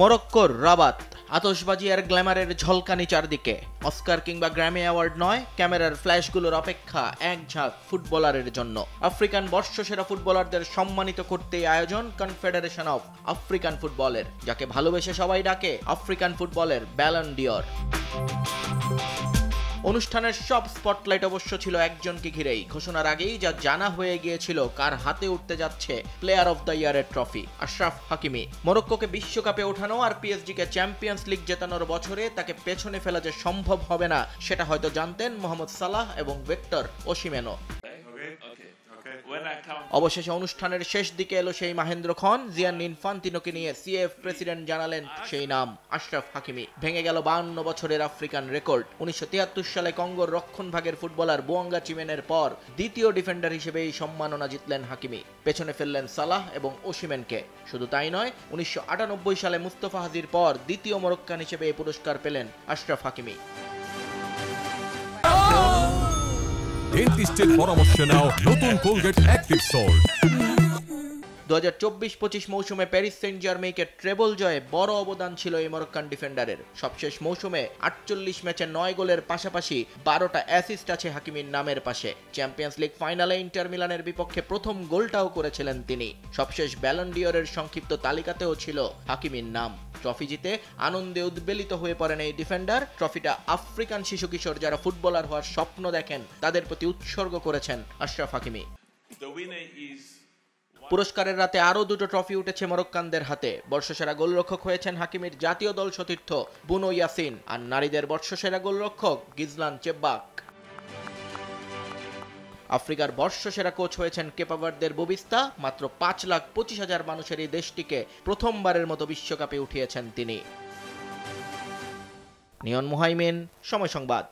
মরক্কোর রাবাত, আতশবাজি আর গ্ল্যামারের ঝলকানি চারদিকে। অস্কার কিংবা গ্র্যামি অ্যাওয়ার্ড নয়, ক্যামেরার ফ্ল্যাশগুলোর অপেক্ষা এক ঝাঁক ফুটবলারের জন্য। আফ্রিকান বর্ষসেরা ফুটবলারদের সম্মানিত করতেই আয়োজন কনফেডারেশন অফ আফ্রিকান ফুটবলের, যাকে ভালোবেসে সবাই ডাকে আফ্রিকান ফুটবলের ব্যালন ডিওর। অনুষ্ঠানের সব স্পটলাইট অবশ্য ছিল একজনকে ঘিরেই। ঘোষণার আগেই যা জানা হয়ে গিয়েছিল কার হাতে উঠতে যাচ্ছে প্লেয়ার অফ দ্য ইয়ারের ট্রফি, আশরাফ হাকিমি। মরক্কোকে বিশ্বকাপে ওঠানো আর পিএসজিকে চ্যাম্পিয়ন্স লিগ জেতানোর বছরে তাকে পেছনে ফেলা যে সম্ভব হবে না, সেটা হয়তো জানতেন মোহাম্মদ সালাহ এবং ভিক্টর ওসিমেনও। অবশেষে অনুষ্ঠানের শেষ দিকে এলো সেই মাহেন্দ্র খন, জিয়ান ইনফান্তিনোকে নিয়ে সিএফ প্রেসিডেন্ট জানালেন সেই নাম, আশরাফ হাকিমি। ভেঙে গেল 52 বছরের আফ্রিকান রেকর্ড। 1973 সালে কঙ্গোর রক্ষণভাগের ফুটবলার বুয়াঙ্গা চিমেনের পর দ্বিতীয় ডিফেন্ডার হিসেবে এই সম্মাননা জিতলেন হাকিমি। পেছনে ফেললেন সালাহ এবং ওসিমেনকে। শুধু তাই নয়, 1998 সালে মুস্তফা হাজির পর দ্বিতীয় মরক্কান হিসেবে এই পুরস্কার পেলেন আশরাফ হাকিমি। ডেন্টিস্টের পরামর্শ নাও নতুন কোলগেট অ্যাক্টিভ সল্ট। 2024-25 মৌসুমে প্যারিস সেন্ট জার্মেইকে ট্রেবল জয়ে বড় অবদান ছিল এই মরক্কান ডিফেন্ডারের। সবশেষ মৌসুমে 48 ম্যাচে 9 গোলের পাশাপাশি 12টা অ্যাসিস্ট আছে হাকিমির নামের পাশে। চ্যাম্পিয়ন্স লিগ ফাইনালে ইন্টার মিলানের বিপক্ষে প্রথম গোলটাও করেছিলেন তিনি। সবশেষ ব্যালন ডিওরের সংক্ষিপ্ত তালিকাতেও ছিল হাকিমির নাম। ট্রফি জিতে আনন্দে উদ্বেলিত হয়ে পড়েন এই ডিফেন্ডার। ট্রফিটা আফ্রিকান শিশু কিশোর যারা ফুটবলার হওয়ার স্বপ্ন দেখেন তাদের প্রতি উৎসর্গ করেছেন আশরাফ হাকিমি। পুরস্কারের রাতে আরও দুটো ট্রফি উঠেছে মরক্কানদের হাতে। বর্ষসেরা গোলরক্ষক হয়েছেন হাকিমির জাতীয় দল সতীর্থ বুনো ইয়াসিন, আর নারীদের বর্ষসেরা গোলরক্ষক গিজলান চেব্বাক। আফ্রিকার বর্ষসেরা কোচ হয়েছেন কেপ ভার্দের বুবিস্তা। মাত্র 5,25,000 মানুষের এই দেশটিকে প্রথমবারের মতো বিশ্বকাপে উঠিয়েছেন তিনি। নিয়ন মুহাইমিন, সময় সংবাদ।